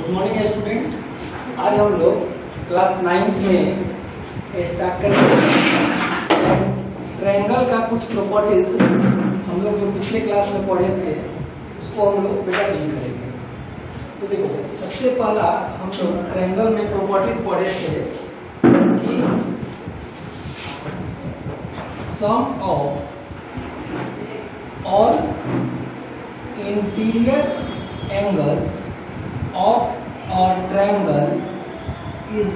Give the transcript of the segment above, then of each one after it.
Good morning student. आज हम लोग क्लास 9 में स्टार्ट करेंगे ट्रायंगल का कुछ प्रॉपर्टीज। हम लोग जो पिछले क्लास में पढ़े थे उसको हम लोग बेटा नहीं करेंगे। तो देखो, सबसे पहला हम लोग ट्रायंगल में प्रॉपर्टीज पढ़े थे कि sum of all interior angles of a triangle is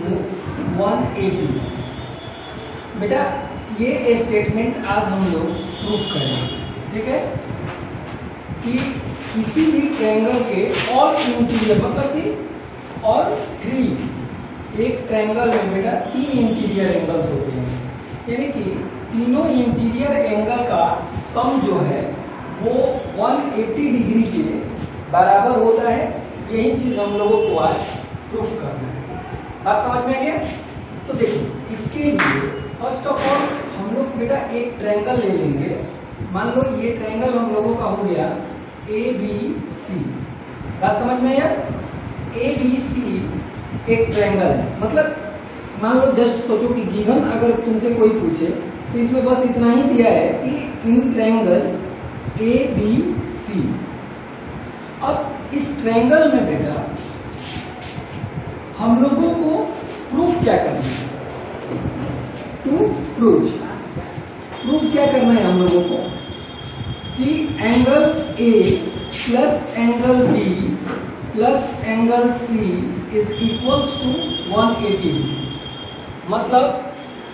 180। बेटा ये स्टेटमेंट आज हम लोग प्रूफ करेंगे, ठीक है, कि किसी भी ट्रायंगल के और इंटीरियर मतलब कि और थ्री, एक ट्रायंगल में बेटा 3 इंटीरियर एंगल्स होते हैं, यानी कि तीनों इंटीरियर एंगल का सम जो है वो 180 डिग्री के बराबर होता है। यही चीज हम लोगों को आज प्रूफ करना है। बात समझ में आ गया? तो देखो, इसके लिए फर्स्ट ऑफ ऑल हम लोग बेटा एक ट्रायंगल ले लेंगे। मान लो ये ट्रायंगल हम लोगों का हो गया ABC। बात समझ में आया? ABC एक ट्रायंगल है, मतलब मान लो जस्ट सोचो कि गिवन अगर तुमसे कोई पूछे तो इसमें बस इतना ही दिया है कि इन ट्रायंगल ABC। अब इस ट्रायंगल में बेटा हम लोगों को प्रूफ क्या करना है? प्रूफ क्या करना है हम लोगों को कि angle A plus angle B plus angle C is equals to 180। मतलब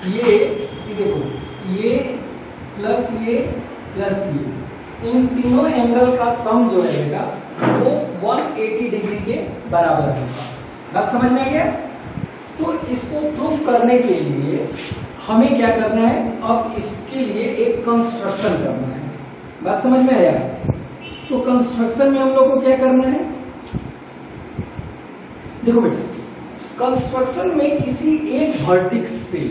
ये देखो, ये प्लस ये प्लस ये, इन तीनों एंगल का सम जो रहेगा वो 180 डिग्री के बराबर होगा। बात समझ में आ गया? तो इसको प्रूफ करने के लिए हमें क्या करना है? अब इसके लिए एक कंस्ट्रक्शन करना है। बात समझ में आया? तो कंस्ट्रक्शन में हम लोग को क्या करना है? देखो बेटा, कंस्ट्रक्शन में किसी एक वर्टेक्स से,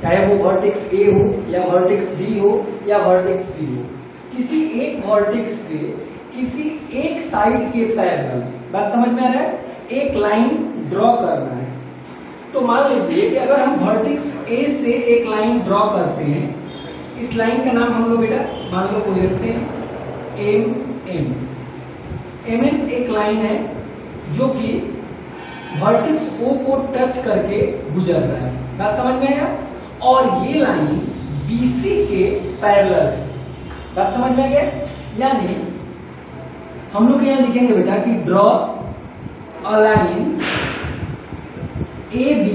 चाहे वो वर्टेक्स A हो या वर्टेक्स B हो या वर्टेक्स C हो, किसी एक वर्टेक्स से किसी एक साइड के पैरेलल, बात समझ में आ रहा है, एक लाइन ड्रॉ करना है। तो मान लीजिए कि अगर हम वर्टेक्स A से एक लाइन ड्रॉ करते हैं, इस लाइन का नाम हम लोग बेटा मान लो कोई रखते हैं MN एक लाइन है जो कि वर्टेक्स O को टच करके गुजर रहा है। बात समझ में आया? और ये लाइन BC के पैरेलल है। बात समझ में आ गया? यानी हम लोग यहाँ लिखेंगे बेटा कि draw a line AB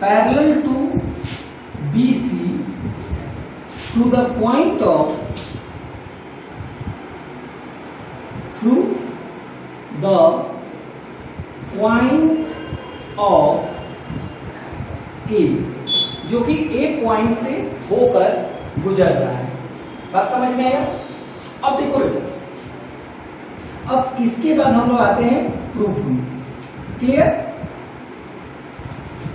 parallel to BC through the point of A, जो कि A पॉइंट से होकर गुजर रहा है। बात समझ में आया? अब देखो बेटा, अब इसके बाद हम लोग आते हैं प्रूफ में। क्लियर?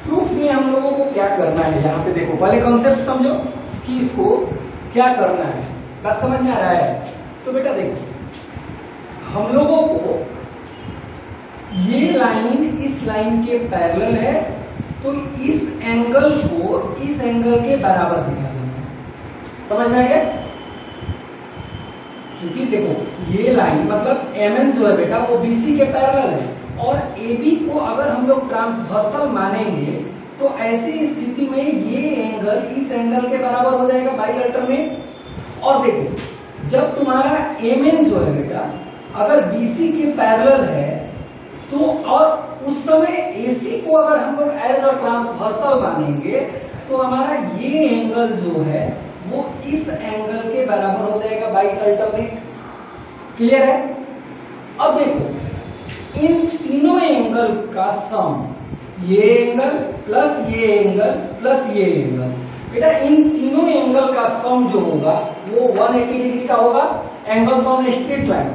प्रूफ में हम लोगों को क्या करना है? यहाँ पे देखो, पहले कॉन्सेप्ट समझो कि इसको क्या करना है। बात समझ में आ रहा है? तो बेटा देखो, हम लोगों को ये लाइन इस लाइन के पैरेलल है, तो इस एंगल को इस एंगल के बराबर दिखा देना है। समझ में आ गया? क्योंकि देखो ये लाइन मतलब MN जो है बेटा वो BC के पैरेलल है, और AB को अगर हम लोग ट्रांसवर्सल मानेंगे तो ऐसी स्थिति में ये एंगल इस एंगल के बराबर हो जाएगा बाइलेटरल में। और देखो, जब तुम्हारा MN जो है बेटा अगर BC के पैरेलल है तो, और उस समय AC को अगर हम लोग एज अ ट्रांसवर्सल मानेंगे तो हमारा ये एंगल जो है वो इस एंगल के बराबर हो जाएगा बाई अल्टरनेट। क्लियर है? अब देखो, इन तीनों एंगल का सम, ये एंगल प्लस ये एंगल प्लस ये एंगल, बेटा इन तीनों एंगल का सम जो होगा वो 180 डिग्री का होगा, एंगल्स ऑन स्ट्रेट लाइन।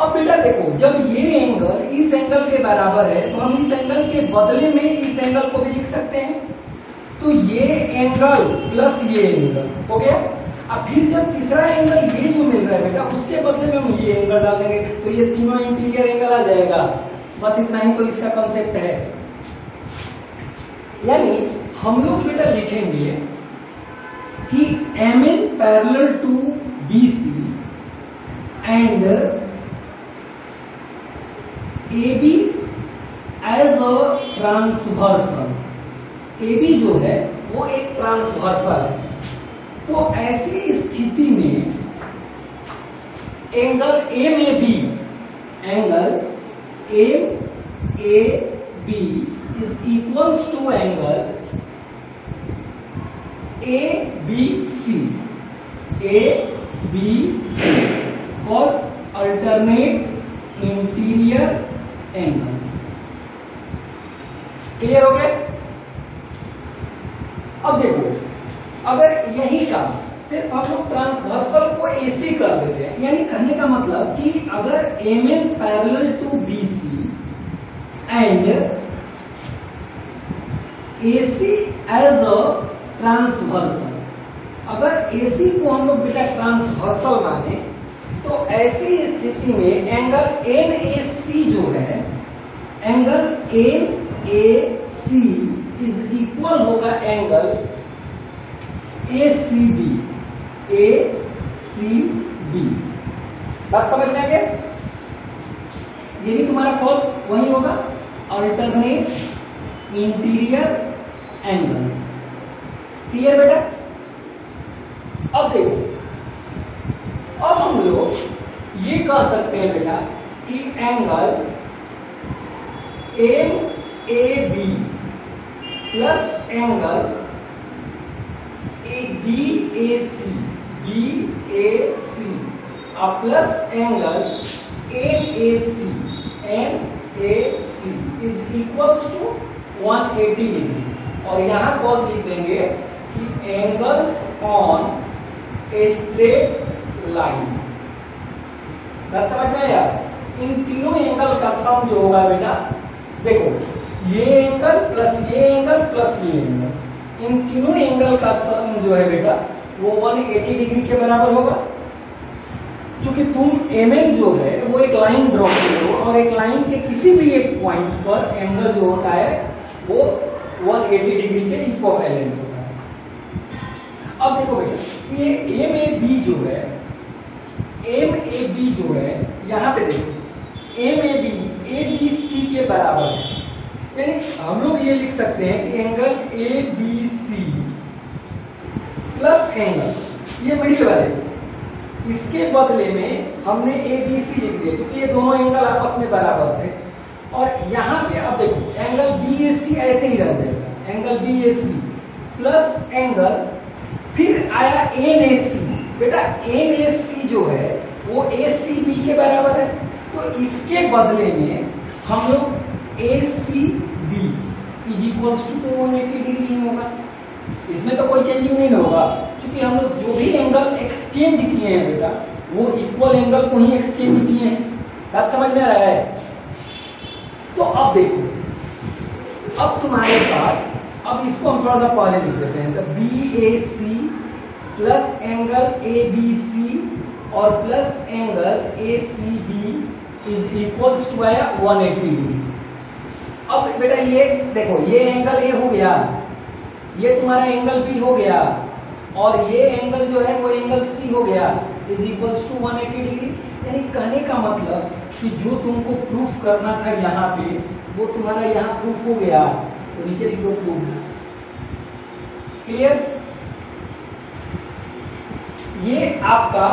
अब बेटा देखो, जब ये एंगल इस एंगल के बराबर है तो हम इस एंगल के बदले में इस एंगल को भी लिख सकते हैं। तो ये एंगल प्लस ये एंगल हो गया। अब फिर जब तीसरा एंगल ये जो मिल रहा है बेटा उसके बदले में हम ये एंगल डाल देंगे, तो ये तीनों इंटीरियर एंगल आ जाएगा बस इतना ही तो इसका कॉन्सेप्ट है। यानी हम लोग बेटा लिखेंगे कि MN parallel to BC and AB as a transversal. AB जो है वो एक ट्रांसवर्सल है। तो ऐसी स्थिति में angle MAB is equals to angle ABC for alternate interior angles. Clear हो गया? अब देखो, अगर यही काम सिर्फ हम लोग ट्रांसवर्सल को AC कर देते हैं, यानी कहने का मतलब कि अगर MN parallel to BC and AC as a transversal, अगर AC को हम लोग बेटा ट्रांसवर्सल माने तो ऐसी स्थिति में एंगल NAC जो है, एंगल NAC इज इक्वल होगा एंगल ACB। बात समझ में आ गया? ये भी तुम्हारा फॉर्म वही होगा, अल्टरनेट इंटीरियर एंगल्स। क्लियर बेटा? अब देखो, अब हम लोग ये कह सकते हैं बेटा कि angle MAB plus angle BAC और plus angle NAC is equals to 180 degree. और यहां कौन लिख देंगे कि angles on a straight line. बात समझ में आया? इन तीनों एंगल का सम जो होगा बेटा, देखो ये एंगल प्लस ये एंगल प्लस ये एंगल, इन तीनों एंगल का सम जो है बेटा वो 180 डिग्री के बराबर होगा। क्योंकि तुम ML जो है वो एक लाइन ड्रॉ करो और एक लाइन के किसी भी एक पॉइंट पर एंगल जो होता है वो 180 डिग्री के इक्विवेलेंट होता है। अब देखो बेटा, ये MAB जो है यहाँ पे देखो, MAB ABC के बराबर है। यानी हम लोग ये लिख सकते हैं कि एंगल ABC प्लस एंगल ये मिडिल वाले, इसके बदले में हमने ABC लिख दिया क्योंकि ये दोनों एंगल आपस में बराबर थे। और यहाँ पे अब देखो एंगल BAC ऐसे ही रह जाएगा, एंगल BAC प्लस एंगल, फिर आया NAC। बेटा NAC जो है वो ACB के बराबर है, तो इसके बदले में हम लोग ACB is equals to 180 degree ही होगा। इसमें तो कोई चेंजिंग नहीं होगा क्योंकि हम लोग जो भी एंगल एक्सचेंज किए हैं बेटा वो इक्वल एंगल को ही एक्सचेंज किए हैं। बात समझ में आ रहा है? तो अब देखो, अब तुम्हारे पास, अब इसको हम थोड़ा सा पहले लिख देते हैं, तो BAC प्लस एंगल ABC और plus angle ACB is equals to आया 180 डिग्री। अब बेटा ये देखो, ये एंगल A हो गया, ये तुम्हारा एंगल B हो गया और ये एंगल जो है वो एंगल C हो गया, इज इक्वल्स टू 180 डिग्री। यानी कहने का मतलब कि जो तुमको प्रूफ करना था यहाँ पे वो तुम्हारा यहाँ प्रूफ हो गया, तो नीचे लिखो प्रूफ। क्लियर? ये आपका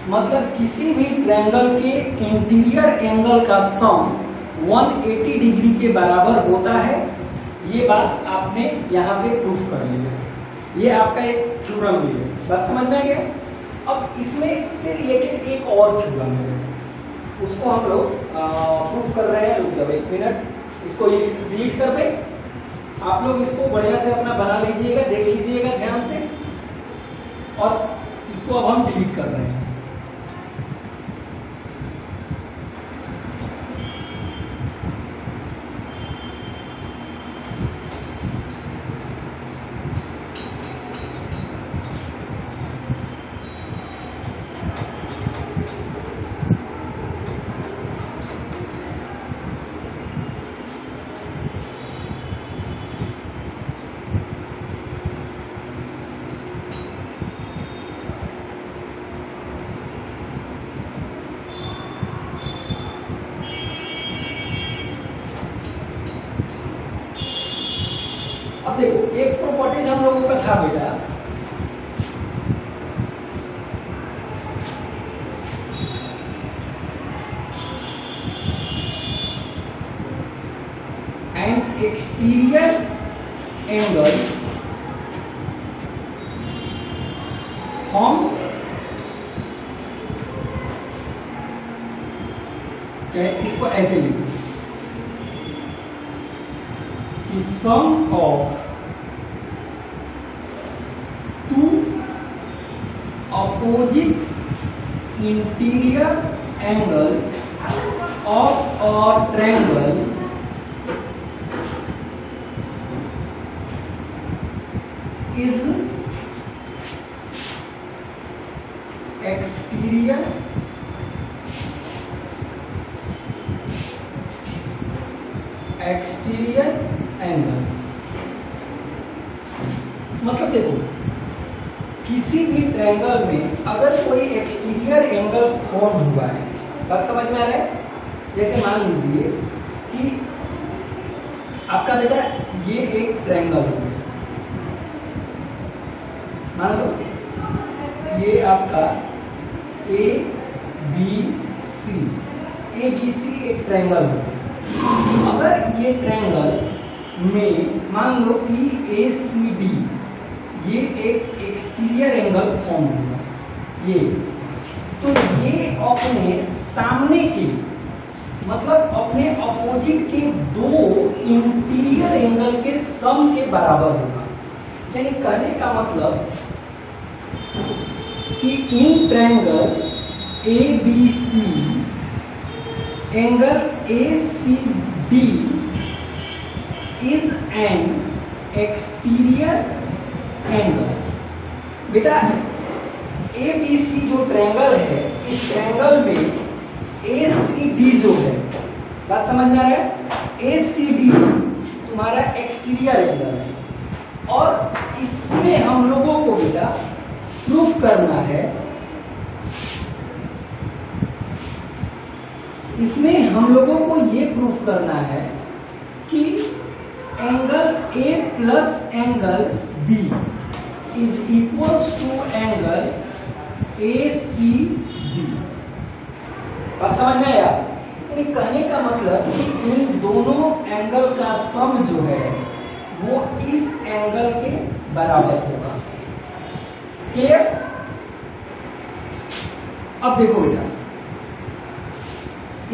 मतलब किसी भी ट्रायंगल के इंटीरियर एंगल का सम 180 डिग्री के बराबर होता है। ये बात आपने यहाँ पे प्रूफ कर लिया। ये आपका एक थ्योरम भी है। बात समझ में आ गया? अब इसमें से लेकिन एक और थ्योरम है, उसको हम लोग प्रूफ कर रहे हैं। रुक जाओ एक मिनट, इसको ये डिलीट कर दे। आप लोग इसको बढ़िया से अपना बना लीजिएगा, देख लीजिएगा ध्यान से, और इसको अब हम डिलीट कर रहे हैं। देखो एक प्रॉपर्टीज हम लोगों का था बेटा, एंड एक्सटीरियर एंगल्स फ्रॉम इसको ऐसे लिखो, sum of two opposite interior angles of a triangle is exterior angles। मतलब देखो किसी भी ट्रायंगल में अगर कोई एक्सटीरियर एंगल फॉर्म हुआ है, बात समझ में आ रहा है? जैसे मान लीजिए कि आपका बेटा ये एक ट्रायंगल है, मान लो ये आपका ए बी सी एक ट्रायंगल है। अगर ये ट्रायंगल में मान लो कि ए सी डी ये एक एक्सटीरियर एंगल फॉर्म होगा, ये तो ये अपने सामने के मतलब अपने अपोजिट के दो इंटीरियर एंगल के सम के बराबर होगा। यानी कहने का मतलब कि in triangle A B C angle A C D is an exterior angle. बेटा ए बी सी जो ट्रायंगल है, इस ट्रायंगल में ए सी डी जो है, बात समझ में आ रहा है? ए सी डी तुम्हारा एक्सटीरियर एंगल है और इसमें हम लोगों को बेटा प्रूफ करना है, इसमें हम लोगों को ये प्रूफ करना है कि angle A plus angle B is equals to angle A C D. बात समझ में आया? कहने का मतलब कि इन दोनों एंगल का सम जो है वो इस एंगल के बराबर होगा। क्लियर? अब देखो बेटा,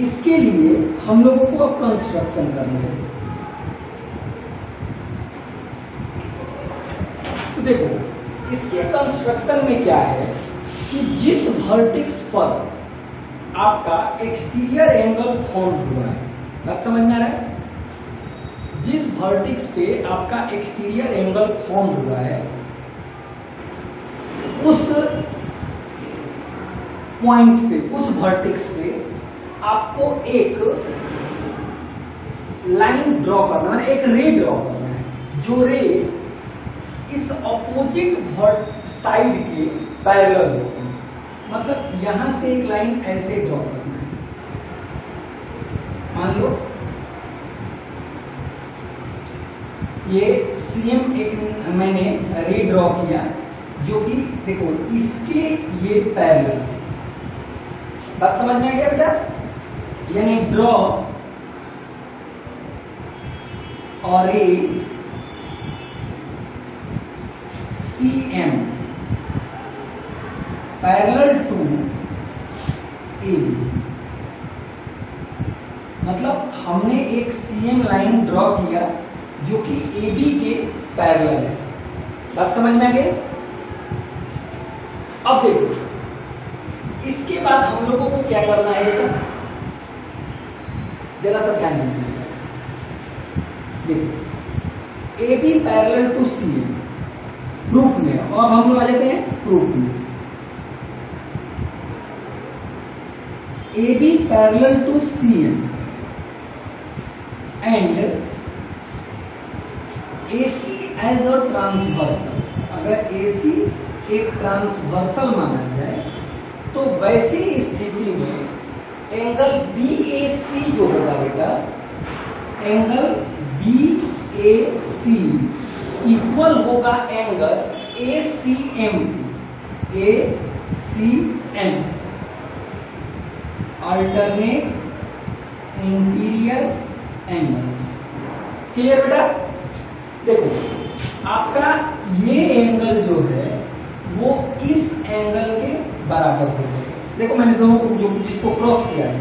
इसके लिए हम लोगों को अब कंस्ट्रक्शन करना है। तो देखो इसके कंस्ट्रक्शन में क्या है कि जिस वर्टेक्स पर आपका एक्सटीरियर एंगल फॉर्म हुआ है, बात समझ में आ रहा है? जिस वर्टेक्स पे आपका एक्सटीरियर एंगल फॉर्म हुआ है उस पॉइंट से, उस वर्टेक्स से आपको एक लाइन ड्रॉ करना है, एक रे ड्रॉ करना है, जो रे इस अपोजिट साइड के पैरेलल होती है। मतलब यहां से एक लाइन ऐसे ड्रॉ करना है। मान लो ये सीएम एक मैंने रे ड्रॉ किया जो कि देखो इसके ये पैरेलल है। बात समझ में आ गया बेटा? यानी ड्रॉ और ए CM पैरेलल टू ए। मतलब हमने एक CM लाइन ड्रॉ किया जो कि AB के पैरेलल है। बात समझ में आ गई? अब देखो इसके बाद हम लोगों को क्या करना है, जरा सा ध्यान दीजिए। देखो AB parallel to CM proof में, और हम लोग आ जाते हैं प्रूफ में। AB parallel to CM and AC as a transversal. अगर AC एक ट्रांसवर्सल माना जाए तो वैसी स्थिति में एंगल BAC जो होगा बेटा, एंगल BAC इक्वल होगा angle ACM, ACM alternate interior angles. Clear बेटा? देखो आपका ये एंगल जो है वो इस एंगल के बराबर हो जाएगा। देखो मैंने दोनों को जो जिसको क्रॉस किया है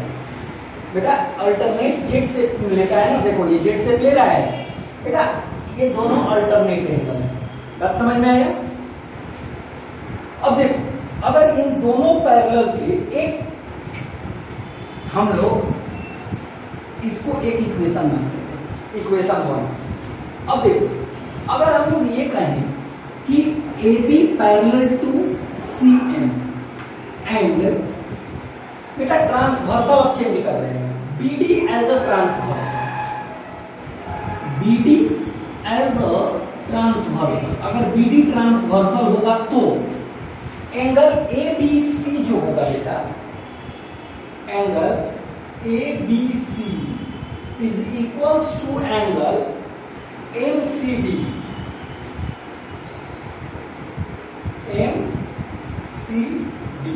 बेटा, अल्टरनेट जेड से लेता है ना, देखो ये जेड से ले रहा है बेटा, ये दोनों अल्टरनेट एंगल है। बात समझ में आया? अब देखो अगर इन दोनों पैरेलल के एक हम लोग इसको एक इक्वेशन मान लेते हैं, इक्वेशन 1। अब देखो अगर हम लोग ये कहें कि AB parallel to CM and बेटा ट्रांसवर्सल अब चेंज कर रहे हैं, BD as a transversal, BD as a transversal. अगर BD ट्रांसवर्सल होगा तो एंगल ABC जो होगा बेटा, angle ABC is equals to angle MCD, MCD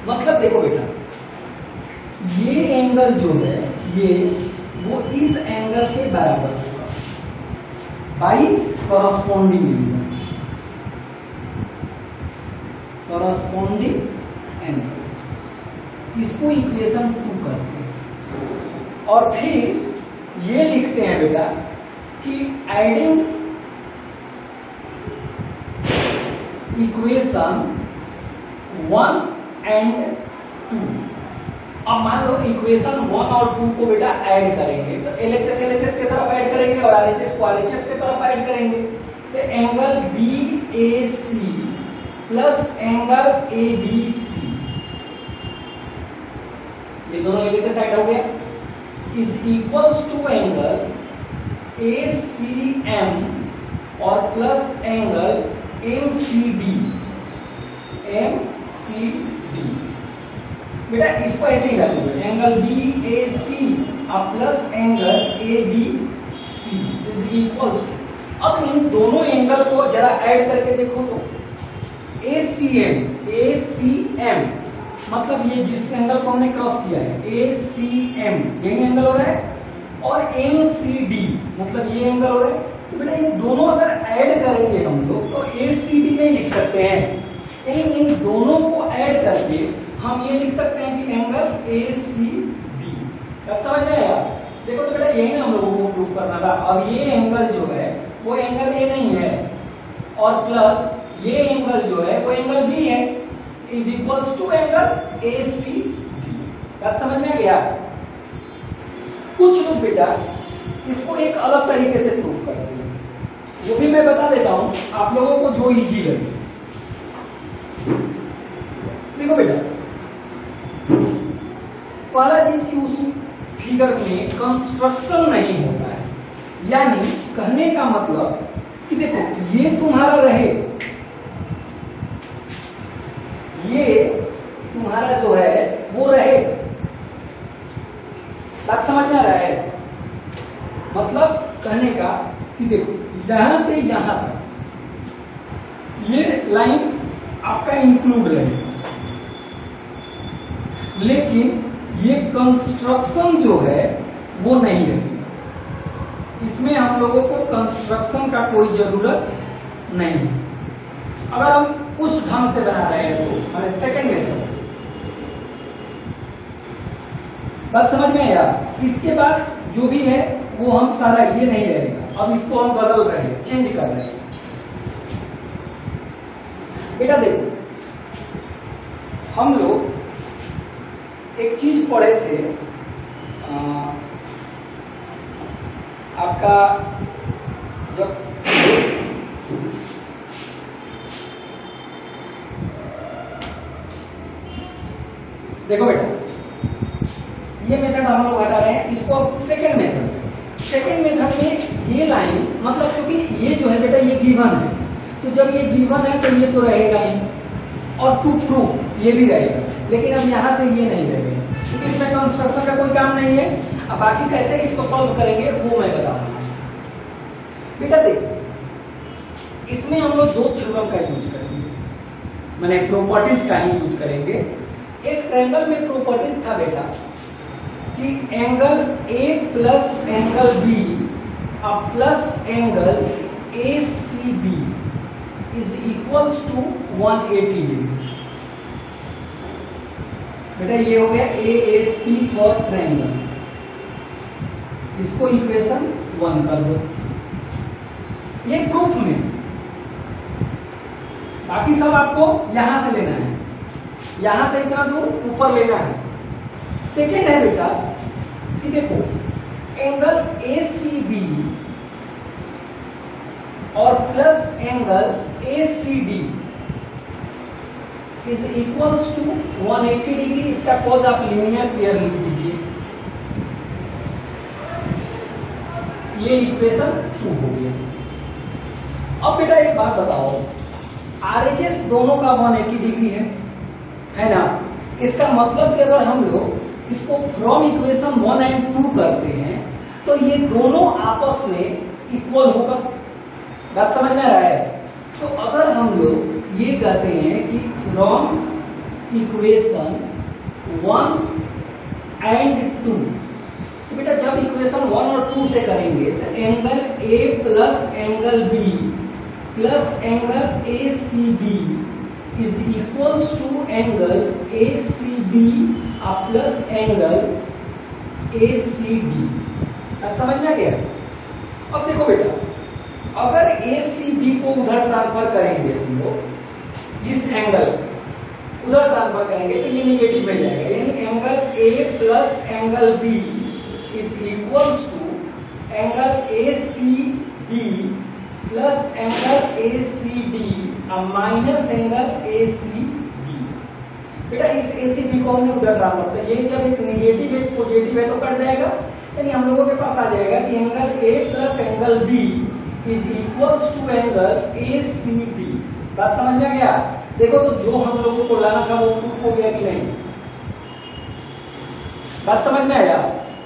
मतलब देखो बेटा ये एंगल जो है ये वो इस एंगल के बराबर होगा by corresponding angle, corresponding angle. इसको इक्वेशन 2 करते हैं और फिर ये लिखते हैं बेटा कि एडिंग इक्वेशन 1 एंड 2। अब मान लो इक्वेशन 1 और 2 को बेटा ऐड करेंगे तो LHS LHS की तरफ ऐड करेंगे और RHS को RHS की तरफ ऐड करेंगे तो angle BAC plus angle ABC, ये दोनों LHS साइड हो गया, is equals to angle ACM और प्लस एंगल MCD, MCD बेटा इसको ऐसे ही रखोगे, एंगल BAC और plus angle ABC is equals. अब इन दोनों एंगल को जरा ऐड करके देखो तो ACM मतलब ये जिस एंगल को हमने क्रॉस किया है ACM यही एंगल हो रहा है, और MCD मतलब ये एंगल हो रहा है। तो बेटा इन दोनों अगर ऐड करेंगे हम लोग तो ACD नहीं लिख सकते हैं, लेकिन इन दोनों को ऐड करके हम ये लिख सकते हैं कि एंगल ACD। अब समझ में आया? देखो तो बेटा यही हम लोगों को प्रूव करना था। अब ये एंगल जो है वो एंगल A नहीं है और प्लस ये एंगल जो है वो एंगल B है, is equals to angle ACD। बात समझ में आ गया? कुछ लोग बेटा इसको एक अलग तरीके से प्रूव करते हैं, वो भी मैं बता देता हूं आप लोगों को जो इजी लगे। देखो बेटा पहला चीज की उस फिगर में कंस्ट्रक्शन नहीं होता है, यानी कहने का मतलब कि देखो ये तुम्हारा रहे, ये तुम्हारा जो है वो रहे। बात समझ में आ रहा है? मतलब कहने का कि देखो यहां से यहां तक ये लाइन आपका इंक्लूड रहे, लेकिन ये कंस्ट्रक्शन जो है वो नहीं रहेगी। इसमें हम लोगों को कंस्ट्रक्शन का कोई जरूरत नहीं है। अगर हम उस ढंग से बना रहे हैं तो हमें सेकंड मेथड से। बात समझ में आया? इसके बाद जो भी है वो हम सारा ये नहीं रहेगा, अब इसको हम बदल रहे हैं, चेंज कर रहे हैं। बेटा देखो हम लोग एक चीज पढ़े थे, आपका जब देखो बेटा ये मेथड हम लोग हटा रहे हैं, इसको सेकंड मेथड में ये लाइन मतलब क्योंकि ये जो है बेटा ये गिवन है, तो जब ये गिवन है तो ये तो रहेगा ही, और टू प्रूफ ये भी रहेगा, लेकिन अब यहाँ से ये नहीं रहेगा क्योंकि इसमें कंस्ट्रक्शन का कोई काम नहीं है। अब बाकी कैसे इसको सॉल्व करेंगे वो मैं बताऊंगा। बेटा देख इसमें हम लोग दो थ्योरम का यूज करेंगे, मैंने प्रॉपर्टीज का ही यूज करेंगे। एक ट्रायंगल में प्रॉपर्टीज था बेटा कि angle A plus angle B plus angle A C B is equals to 180 degree. बेटा ये हो गया ASP फॉर ट्रायंगल, इसको इक्वेशन 1 कर दो। ये प्रूफ में, बाकी सब आपको यहां से लेना है, यहां से इतना दूर ऊपर लेना है। सेकेंड है बेटा कि देखो एंगल ACB और plus angle ACD is equals to 180 degree. इसका कॉज आप लीनियर पेयर लिख दीजिए। ये इक्वेशन 2 हो गया। अब बेटा एक बात बताओ, RHS दोनों का 180 डिग्री है ना? इसका मतलब कि अगर हम लोग इसको फ्रॉम इक्वेशन 1 एंड 2 करते हैं तो ये दोनों आपस में इक्वल होगा। बात समझ में आ रहा है? तो अगर हम लोग ये कहते हैं कि फ्रॉम इक्वेशन 1 एंड 2, तो बेटा जब इक्वेशन 1 और 2 से करेंगे तो angle A plus angle B plus angle ACB is equals to angle ACB plus angle ACD। अब समझ में आ गया? अब देखो बेटा, अगर ACB को उधर ट्रांसफर करेंगे हम लोग, इस एंगल उधर ट्रांसफर करेंगे तो ये निगेटिव में जाएगा, यानी angle A plus angle B is equals to angle ACB plus angle ACD minus angle ACB। बेटा इस ACB को हमने उधर ट्रांसफर किया, ये जब एक निगेटिव एक पॉजिटिव है तो कट जाएगा, यानी हम लोगों के पास आ जाएगा कि angle A plus angle B is equals to angle ACB। बात समझ में आ गया? देखो तो जो हम लोगों को लाना था वो प्रूफ हो गया कि नहीं? बात समझ में आया?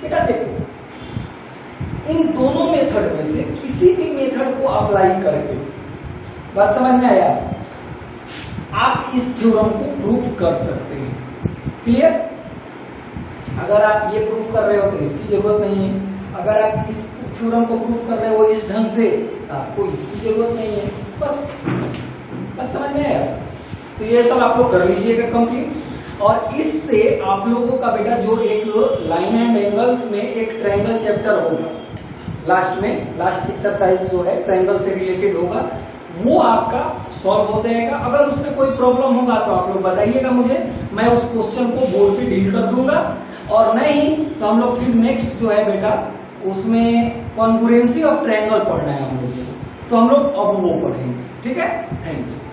बेटा देखो इन दोनों मेथड में से किसी भी मेथड को अप्लाई करके, बात समझ में आया, आप इस थ्योरम को प्रूफ कर सकते हैं। क्लियर? अगर आप ये प्रूफ कर रहे हो तो इसकी जरूरत नहीं है, अगर आप इस थ्योरम को प्रूफ कर रहे हो इस ढंग से तो आपको इसकी जरूरत नहीं है। बस बात समझ में आया? तो ये सब आप लोग कर लीजिएगा कंप्लीट। और इससे आप लोगों का बेटा जो एक लाइन एंड एंगल्स में एक ट्रायंगल चैप्टर होगा, लास्ट में लास्ट एक्सरसाइज जो है ट्रायंगल से रिलेटेड होगा, वो आपका सॉल्व हो जाएगा। अगर उसमें कोई प्रॉब्लम होगा तो आप लोग बताइएगा मुझे, मैं उस क्वेश्चन को बोर्ड पे डील कर दूंगा। और नहीं तो हम लोग फिर नेक्स्ट जो है बेटा उसमें कॉन्ग्रुएंसी ऑफ ट्रायंगल पढ़ना है हम लोग, तो हम लोग अब वो पढ़ेंगे। ठीक है? Thank you.